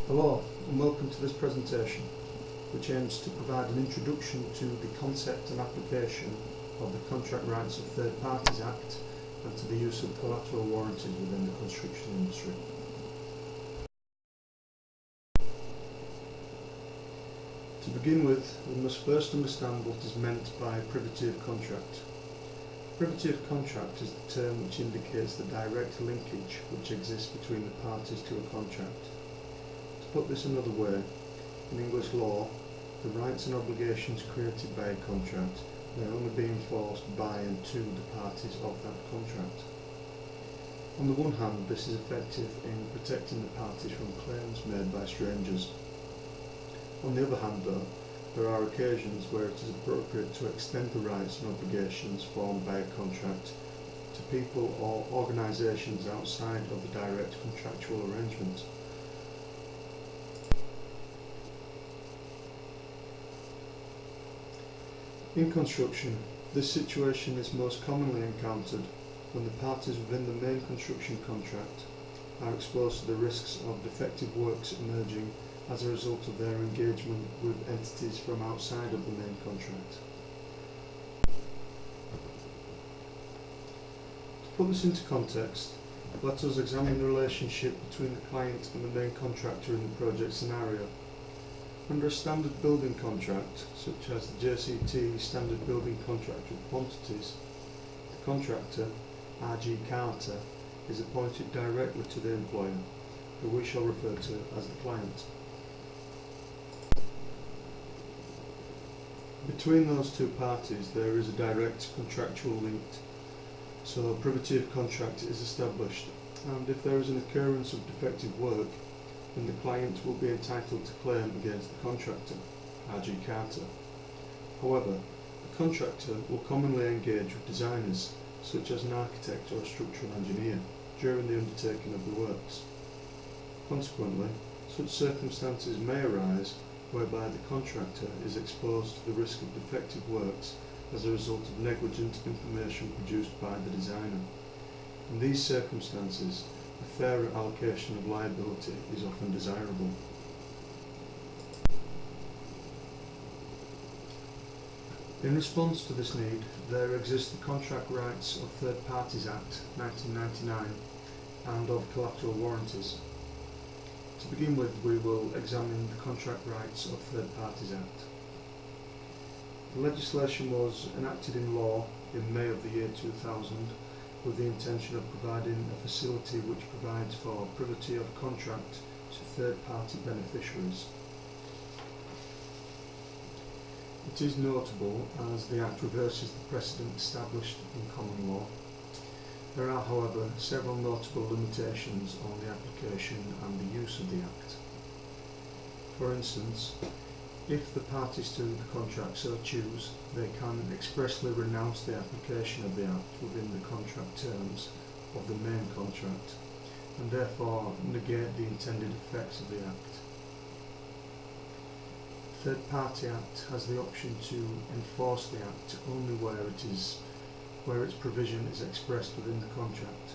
Hello and welcome to this presentation, which aims to provide an introduction to the concept and application of the Contract Rights of Third Parties Act and to the use of collateral warranties within the construction industry. To begin with, we must first understand what is meant by privity of contract. Privity of contract is the term which indicates the direct linkage which exists between the parties to a contract. To put this another way, in English law, the rights and obligations created by a contract may only be enforced by and to the parties of that contract. On the one hand, this is effective in protecting the parties from claims made by strangers. On the other hand, though, there are occasions where it is appropriate to extend the rights and obligations formed by a contract to people or organisations outside of the direct contractual arrangement. In construction, this situation is most commonly encountered when the parties within the main construction contract are exposed to the risks of defective works emerging as a result of their engagement with entities from outside of the main contract. To put this into context, let us examine the relationship between the client and the main contractor in the project scenario. Under a standard building contract, such as the JCT Standard Building Contract with Quantities, the contractor, R.G. Carter, is appointed directly to the employer, who we shall refer to as the client. Between those two parties there is a direct contractual link, so privity of contract is established, and if there is an occurrence of defective work, then the client will be entitled to claim against the contractor, R.G. Carter. However, the contractor will commonly engage with designers, such as an architect or a structural engineer, during the undertaking of the works. Consequently, such circumstances may arise whereby the contractor is exposed to the risk of defective works as a result of negligent information produced by the designer. In these circumstances, a fairer allocation of liability is often desirable. In response to this need, there exist the Contract Rights of Third Parties Act 1999 and of Collateral Warranties. To begin with, we will examine the Contract Rights of Third Parties Act. The legislation was enacted in law in May of the year 2000 with the intention of providing a facility which provides for privity of contract to third-party beneficiaries. It is notable as the Act reverses the precedent established in common law. There are, however, several notable limitations on the application and the use of the Act. For instance, if the parties to the contract so choose, they can expressly renounce the application of the Act within the contract terms of the main contract, and therefore negate the intended effects of the Act. The Third Party Act has the option to enforce the Act only where its provision is expressed within the contract.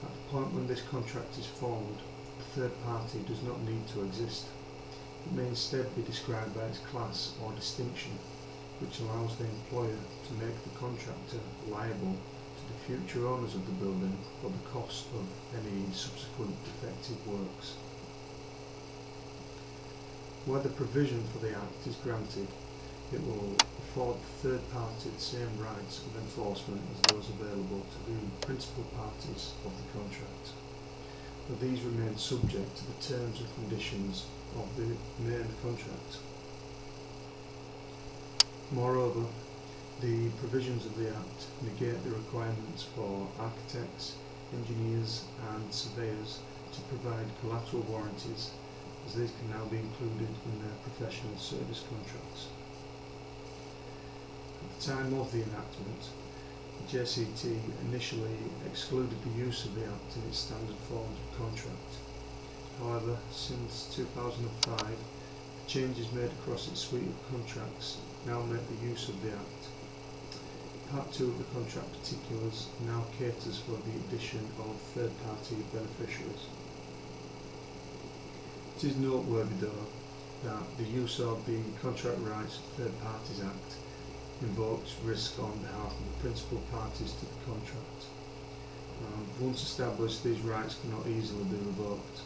At the point when this contract is formed, the third party does not need to exist. It may instead be described by its class or distinction, which allows the employer to make the contractor liable to the future owners of the building for the cost of any subsequent defective works. Where the provision for the Act is granted, it will afford the third party the same rights of enforcement as those available to the principal parties of the contract, but these remain subject to the terms and conditions of the main contract. Moreover, the provisions of the Act negate the requirements for architects, engineers and surveyors to provide collateral warranties, as these can now be included in their professional service contracts. At the time of the enactment, the JCT initially excluded the use of the Act in its standard forms of contract. However, since 2005, the changes made across its suite of contracts now make the use of the Act. Part 2 of the contract particulars now caters for the addition of third-party beneficiaries. It is noteworthy though that the use of the Contract Rights of Third Parties Act invokes risk on behalf of the principal parties to the contract. Once established, these rights cannot easily be revoked.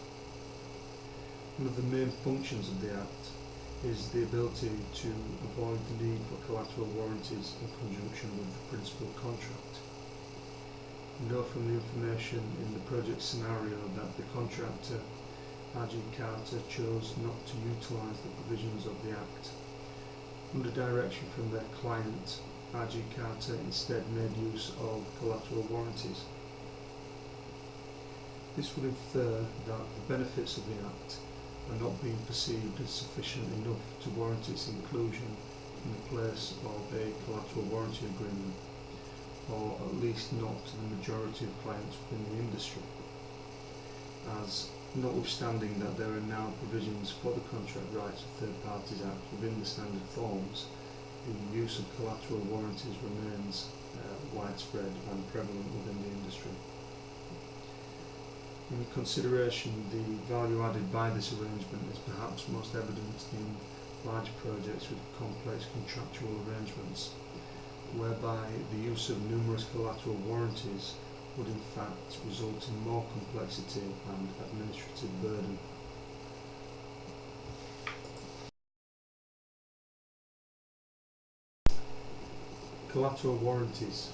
One of the main functions of the Act is the ability to avoid the need for collateral warranties in conjunction with the principal contract. We know from the information in the project scenario that the contractor, R.G. Carter, chose not to utilise the provisions of the Act. Under direction from their client, R.G. Carter instead made use of collateral warranties. This would infer that the benefits of the Act are not being perceived as sufficient enough to warrant its inclusion in the place of a collateral warranty agreement, or at least not to the majority of clients within the industry, as notwithstanding that there are now provisions for the Contract Rights of Third Parties Act within the standard forms, the use of collateral warranties remains widespread and prevalent within the industry. In consideration, the value added by this arrangement is perhaps most evident in large projects with complex contractual arrangements, whereby the use of numerous collateral warranties would in fact result in more complexity and administrative burden. Collateral warranties.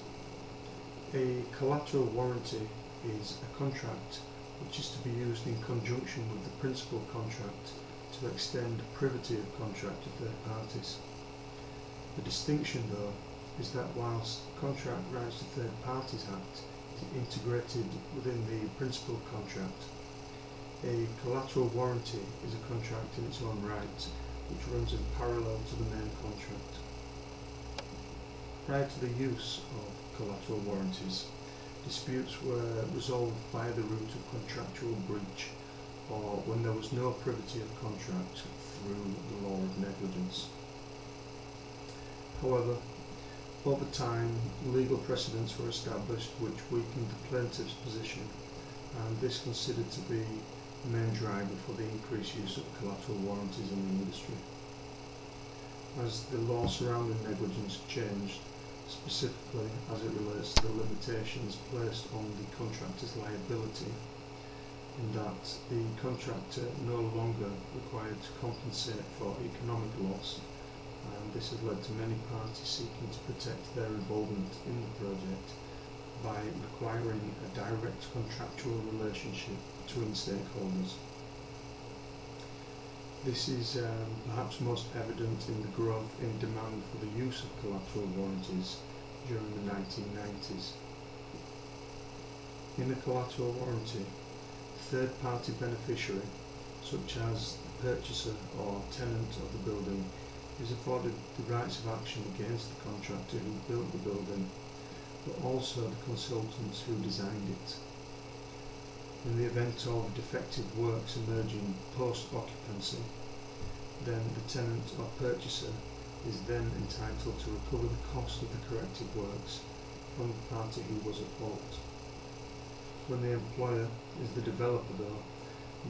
A collateral warranty is a contract which is to be used in conjunction with the principal contract to extend privity of contract to third parties. The distinction, though, is that whilst the Contract Rights to Third Parties Act is integrated within the principal contract, a collateral warranty is a contract in its own right which runs in parallel to the main contract. Prior to the use of collateral warranties, disputes were resolved via the route of contractual breach, or when there was no privity of contract through the law of negligence. However, over time, legal precedents were established which weakened the plaintiff's position, and this considered to be the main driver for the increased use of collateral warranties in the industry. As the law surrounding negligence changed, specifically as it relates to the limitations placed on the contractor's liability, in that the contractor no longer required to compensate for economic loss, and this has led to many parties seeking to protect their involvement in the project by requiring a direct contractual relationship between stakeholders. This is perhaps most evident in the growth in demand for the use of collateral warranties during the 1990s. In a collateral warranty, a third-party beneficiary, such as the purchaser or tenant of the building, is afforded the rights of action against the contractor who built the building, but also the consultants who designed it. In the event of defective works emerging post-occupancy, then the tenant or purchaser is then entitled to recover the cost of the corrective works from the party who was at fault. When the employer is the developer, though,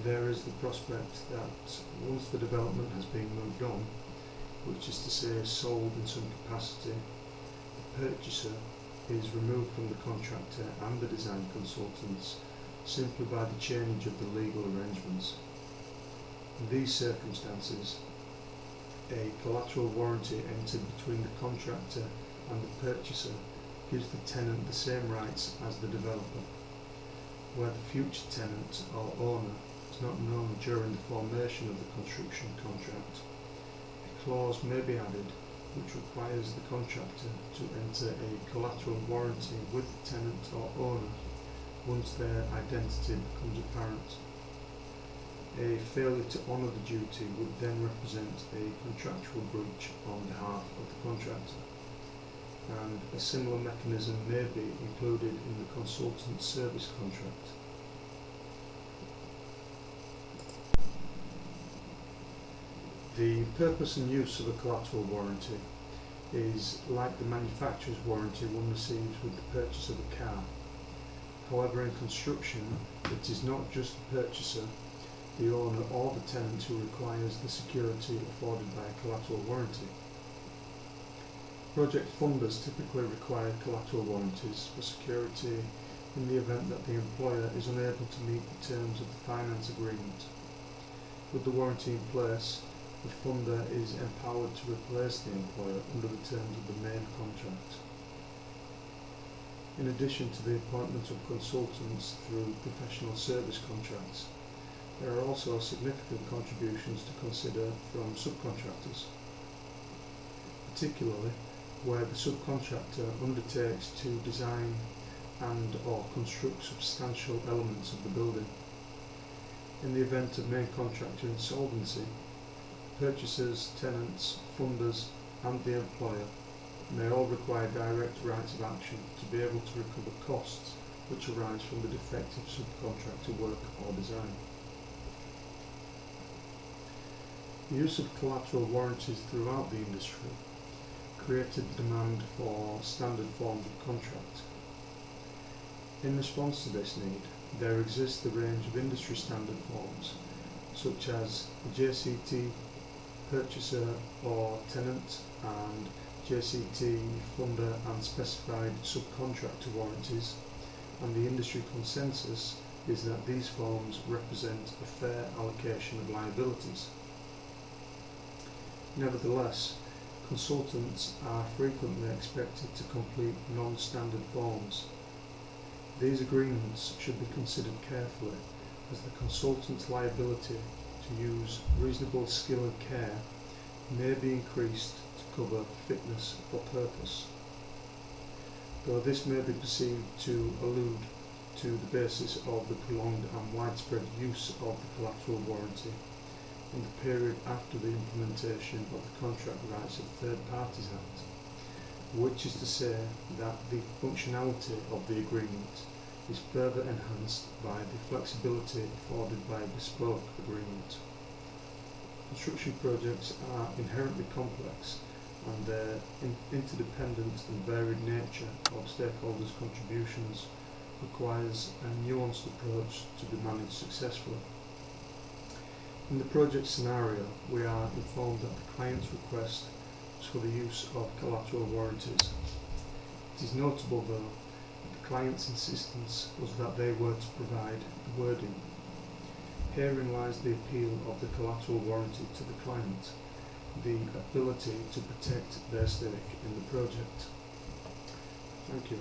there is the prospect that once the development has been moved on, which is to say sold in some capacity, the purchaser is removed from the contractor and the design consultants simply by the change of the legal arrangements. In these circumstances, a collateral warranty entered between the contractor and the purchaser gives the tenant the same rights as the developer. Where the future tenant or owner is not known during the formation of the construction contract, a clause may be added which requires the contractor to enter a collateral warranty with the tenant or owner once their identity becomes apparent. A failure to honour the duty would then represent a contractual breach on behalf of the contractor, and a similar mechanism may be included in the consultant service contract. The purpose and use of a collateral warranty is like the manufacturer's warranty one receives with the purchase of a car. However, in construction, it is not just the purchaser the owner or the tenant who requires the security afforded by a collateral warranty. Project funders typically require collateral warranties for security in the event that the employer is unable to meet the terms of the finance agreement. With the warranty in place, the funder is empowered to replace the employer under the terms of the main contract. In addition to the appointment of consultants through professional service contracts, there are also significant contributions to consider from subcontractors, particularly where the subcontractor undertakes to design and/or construct substantial elements of the building. In the event of main contractor insolvency, purchasers, tenants, funders and the employer may all require direct rights of action to be able to recover costs which arise from the defective subcontractor work or design. The use of collateral warranties throughout the industry created the demand for standard forms of contract. In response to this need, there exists a range of industry standard forms, such as JCT purchaser or tenant and JCT funder and specified subcontractor warranties, and the industry consensus is that these forms represent a fair allocation of liabilities. Nevertheless, consultants are frequently expected to complete non-standard forms. These agreements should be considered carefully, as the consultant's liability to use reasonable skill and care may be increased to cover fitness for purpose, though this may be perceived to allude to the basis of the prolonged and widespread use of the collateral warranty in the period after the implementation of the Contract Rights of Third Parties Act, which is to say that the functionality of the agreement is further enhanced by the flexibility afforded by a bespoke agreement. Construction projects are inherently complex, and their interdependent and varied nature of stakeholders' contributions requires a nuanced approach to be managed successfully. In the project scenario, we are informed that the client's request was for the use of collateral warranties. It is notable, though, that the client's insistence was that they were to provide the wording. Herein lies the appeal of the collateral warranty to the client, the ability to protect their stake in the project. Thank you.